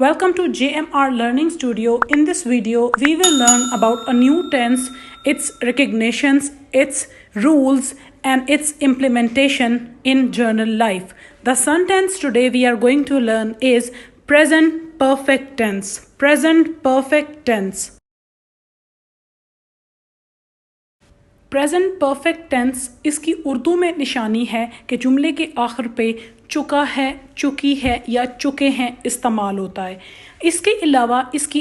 Welcome to JMR Learning Studio. In this video, we will learn about a new tense, its recognitions, its rules, and its implementation in journal life. The sentence today we are going to learn is present perfect tense. Present perfect tense. Present perfect tense इसकी उर्दू में निशानी है कि जुमले के आखिर पे चुका है, चुकी है या चुके हैं इस्तेमाल होता है। इसके अलावा इसकी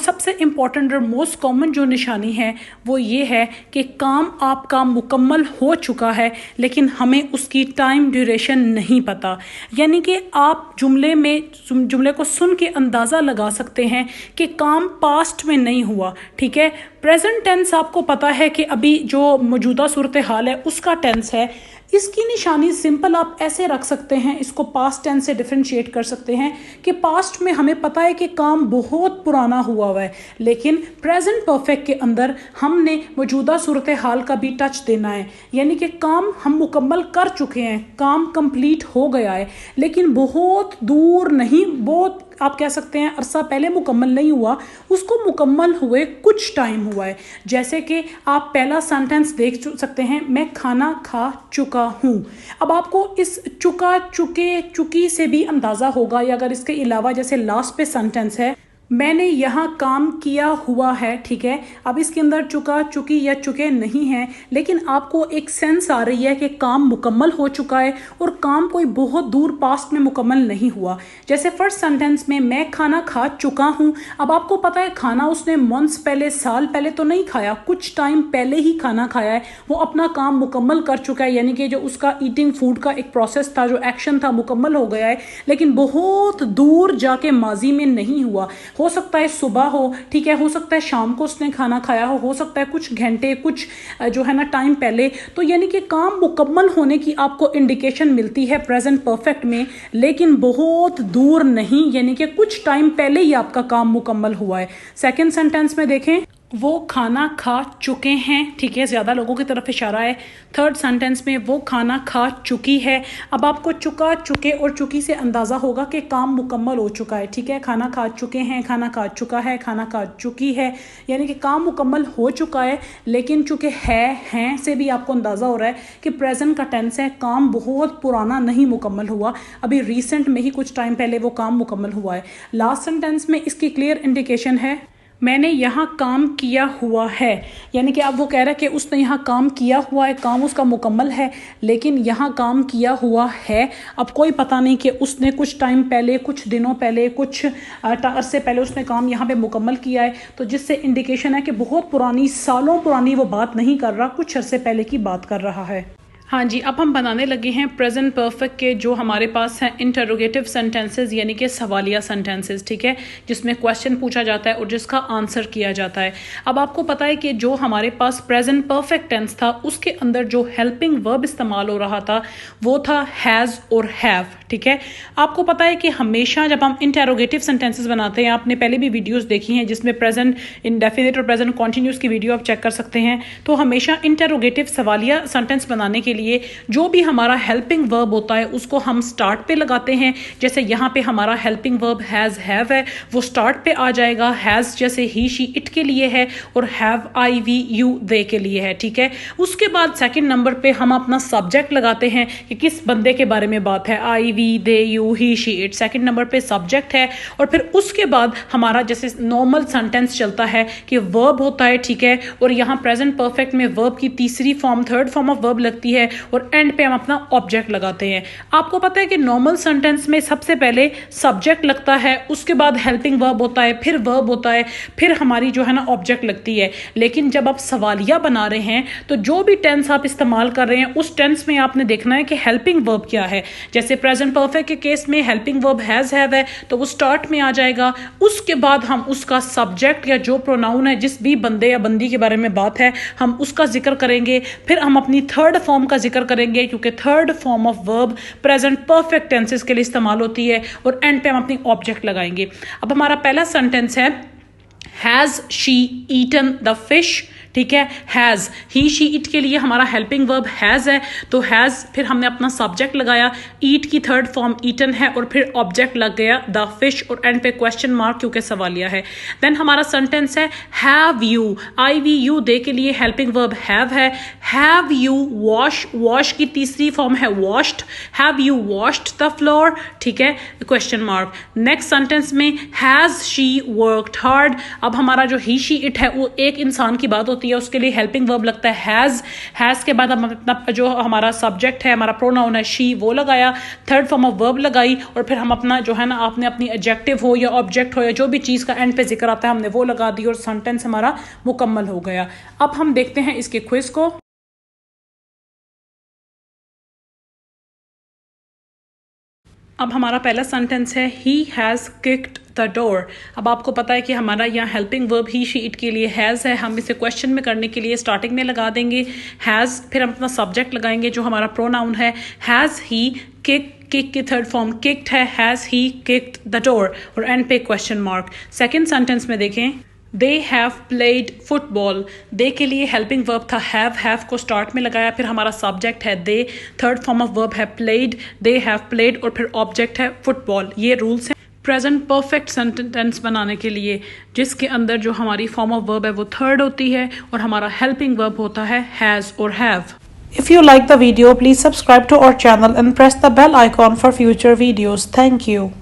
सबसे इम्पॉर्टेंट और मोस्ट कॉमन जो निशानी है वो ये है कि काम आपका मुकम्मल हो चुका है लेकिन हमें उसकी टाइम ड्यूरेशन नहीं पता। यानी कि आप जुमले को सुन के अंदाज़ा लगा सकते हैं कि काम पास्ट में नहीं हुआ। ठीक है, प्रेजेंट टेंस आपको पता है कि अभी जो मौजूदा सूरत हाल है उसका टेंस है। इसकी निशानी सिंपल आप ऐसे रख सकते हैं, इसको पास्ट टेंस से डिफरेंशिएट कर सकते हैं कि पास्ट में हमें पता है कि काम बहुत पुराना हुआ है, लेकिन प्रेजेंट परफेक्ट के अंदर हमने मौजूदा सूरत हाल का भी टच देना है। यानी कि काम हम मुकम्मल कर चुके हैं, काम कंप्लीट हो गया है, लेकिन बहुत दूर नहीं, बहुत आप कह सकते हैं अरसा पहले मुकम्मल नहीं हुआ, उसको मुकम्मल हुए कुछ टाइम हुआ है। जैसे कि आप पहला सेंटेंस देख सकते हैं, मैं खाना खा चुका हूँ। अब आपको इस चुका, चुके, चुकी से भी अंदाज़ा होगा, या अगर इसके अलावा जैसे लास्ट पे सेंटेंस है मैंने यहाँ काम किया हुआ है। ठीक है, अब इसके अंदर चुका, चुकी या चुके नहीं हैं, लेकिन आपको एक सेंस आ रही है कि काम मुकम्मल हो चुका है और काम कोई बहुत दूर पास्ट में मुकम्मल नहीं हुआ। जैसे फर्स्ट सेंटेंस में मैं खाना खा चुका हूँ। अब आपको पता है खाना उसने मंथ्स पहले, साल पहले तो नहीं खाया, कुछ टाइम पहले ही खाना खाया है, वो अपना काम मुकम्मल कर चुका है। यानी कि जो उसका ईटिंग फूड का एक प्रोसेस था, जो एक्शन था, मुकम्मल हो गया है, लेकिन बहुत दूर जाके माजी में नहीं हुआ। हो सकता है सुबह हो, ठीक है, हो सकता है शाम को उसने खाना खाया हो सकता है कुछ घंटे, कुछ जो है ना टाइम पहले। तो यानी कि काम मुकम्मल होने की आपको इंडिकेशन मिलती है प्रेजेंट परफेक्ट में, लेकिन बहुत दूर नहीं, यानी कि कुछ टाइम पहले ही आपका काम मुकम्मल हुआ है। सेकंड सेंटेंस में देखें, वो खाना खा चुके हैं। ठीक है, ज़्यादा लोगों की तरफ इशारा है। थर्ड सेंटेंस में वो खाना खा चुकी है। अब आपको चुका, चुके और चुकी से अंदाज़ा होगा कि काम मुकम्मल हो चुका है। ठीक है, खाना खा चुके हैं, खाना खा चुका है, खाना खा चुकी है, यानी कि काम मुकम्मल हो चुका है। लेकिन चूँकि हैं से भी आपको अंदाज़ा हो रहा है कि प्रेजेंट का टेंस है, काम बहुत पुराना नहीं मुकम्मल हुआ, अभी रिसेंट में ही कुछ टाइम पहले वो काम मुकम्मल हुआ है। लास्ट सेंटेंस में इसकी क्लियर इंडिकेशन है, मैंने यहाँ काम किया हुआ है। यानी कि अब वो कह रहा है कि उसने यहाँ काम किया हुआ है, काम उसका मुकम्मल है, लेकिन यहाँ काम किया हुआ है। अब कोई पता नहीं कि उसने कुछ टाइम पहले, कुछ दिनों पहले, कुछ अरसे पहले उसने काम यहाँ पे मुकम्मल किया है, तो जिससे इंडिकेशन है कि बहुत पुरानी, सालों पुरानी वो बात नहीं कर रहा, कुछ अरसे पहले की बात कर रहा है। हाँ जी, अब हम बनाने लगे हैं प्रेजेंट परफेक्ट के जो हमारे पास हैं इंटरोगेटिव सेंटेंसेस, यानी कि सवालिया सेंटेंसेस। ठीक है, जिसमें क्वेश्चन पूछा जाता है और जिसका आंसर किया जाता है। अब आपको पता है कि जो हमारे पास प्रेजेंट परफेक्ट टेंस था उसके अंदर जो हेल्पिंग वर्ब इस्तेमाल हो रहा था वो था हैज़ और हैव। ठीक है, आपको पता है कि हमेशा जब हम इंटरोगेटिव सेंटेंसेस बनाते हैं, आपने पहले भी वीडियोज़ देखी हैं जिसमें प्रेजेंट इंडेफिनिट और प्रेजेंट कॉन्टिन्यूस की वीडियो आप चेक कर सकते हैं, तो हमेशा इंटरोगेटिव सवालिया सेंटेंस बनाने के लिए जो भी हमारा हेल्पिंग वर्ब होता है उसको हम स्टार्ट पे लगाते हैं। जैसे यहाँ पे हमारा हेल्पिंग वर्ब हैज़ हैव है, वो स्टार्ट पे आ जाएगा। हैज़ जैसे ही शी इट के लिए है और have I we you they के लिए है। ठीक है, उसके बाद सेकंड नंबर पे हम अपना सब्जेक्ट लगाते हैं कि किस बंदे के बारे में बात है, I we they you he she it, second number पे सब्जेक्ट है। और फिर उसके बाद हमारा जैसे नॉर्मल सेंटेंस चलता है कि वर्ब होता है। ठीक है, और यहाँ प्रेजेंट परफेक्ट में वर्ब की तीसरी form, third form of verb लगती है और एंड पे हम अपना ऑब्जेक्ट लगाते हैं। आपको पता है कि नॉर्मल सेंटेंस में सबसे पहले सब्जेक्ट लगता है, उसके बाद हेल्पिंग वर्ब होता है, फिर वर्ब होता है, फिर हमारी जो है ना ऑब्जेक्ट लगती है। लेकिन जब आप सवालिया बना रहे हैं तो जो भी टेंस आप इस्तेमाल कर रहे हैं उस टेंस में आपने देखना है कि हेल्पिंग वर्ब क्या है। जैसे प्रेजेंट परफेक्ट के केस में हेल्पिंग वर्ब हैज़ हैव है तो वो स्टार्ट में आ जाएगा। उसके बाद हम उसका सब्जेक्ट या जो प्रोनाउन है, जिस भी बंदे या बंदी के बारे में बात है, हम उसका जिक्र करेंगे। फिर हम अपनी थर्ड फॉर्म का जिक्र करेंगे, क्योंकि third form of verb present perfect tenses के लिए इस्तेमाल होती है, और एंड पे हम अपनी ऑब्जेक्ट लगाएंगे। अब हमारा पहला सेंटेंस है has she eaten the fish. ठीक है। हैज़, ही शी इट के लिए हमारा हेल्पिंग वर्ब हैज़ है, तो हैज़ फिर हमने अपना सब्जेक्ट लगाया, ईट की थर्ड फॉर्म ईटन है और फिर ऑब्जेक्ट लग गया द फिश और एंड पे क्वेश्चन मार्क क्योंकि सवालिया है। देन हमारा सेंटेंस है have you, I we you they के लिए helping verb have you wash, wash की तीसरी फॉर्म है washed, have you washed the floor, ठीक है, क्वेश्चन मार्क। नेक्स्ट सेंटेंस में हैज शी वर्कड हार्ड, अब हमारा जो ही शी इट है वो एक इंसान की बात होती है, उसके लिए हेल्पिंग वर्ब लगता है हैज के बाद हम अपना जो हमारा सब्जेक्ट है, हमारा प्रोनाउन है शी, वो लगाया, थर्ड फॉर्म ऑफ वर्ब लगाई और फिर हम अपना जो है ना, आपने अपनी एडजेक्टिव हो या ऑब्जेक्ट हो या जो भी चीज़ का एंड पे जिक्र आता है हमने वो लगा दी और सेंटेंस हमारा मुकम्मल हो गया। अब हम देखते हैं इसके क्विज को। अब हमारा पहला सेंटेंस है he has kicked the door. अब आपको पता है कि हमारा यहाँ helping verb he she it के लिए हैज़ है, हम इसे क्वेश्चन में करने के लिए स्टार्टिंग में लगा देंगे हैज़, फिर हम अपना सब्जेक्ट लगाएंगे जो हमारा प्रोनाउन है हैज़ ही किक की थर्ड फॉर्म किक्ड है, has he kicked the door और एंड पे क्वेश्चन मार्क। सेकेंड सेंटेंस में देखें दे हैव प्लेड फुटबॉल, दे के लिए हेल्पिंग वर्ब था हैव को स्टार्ट में लगाया, फिर हमारा सब्जेक्ट है दे, थर्ड फॉर्म ऑफ वर्ब है प्लेड, दे हैव प्लेड और फिर ऑब्जेक्ट है फुटबॉल। ये रूल्स हैं प्रेजेंट परफेक्ट सेंटेंस बनाने के लिए, जिसके अंदर जो हमारी फॉर्म ऑफ वर्ब है वो थर्ड होती है और हमारा हेल्पिंग वर्ब होता है हैज़ और have. If you like the video, please subscribe to our channel and press the bell icon for future videos. Thank you.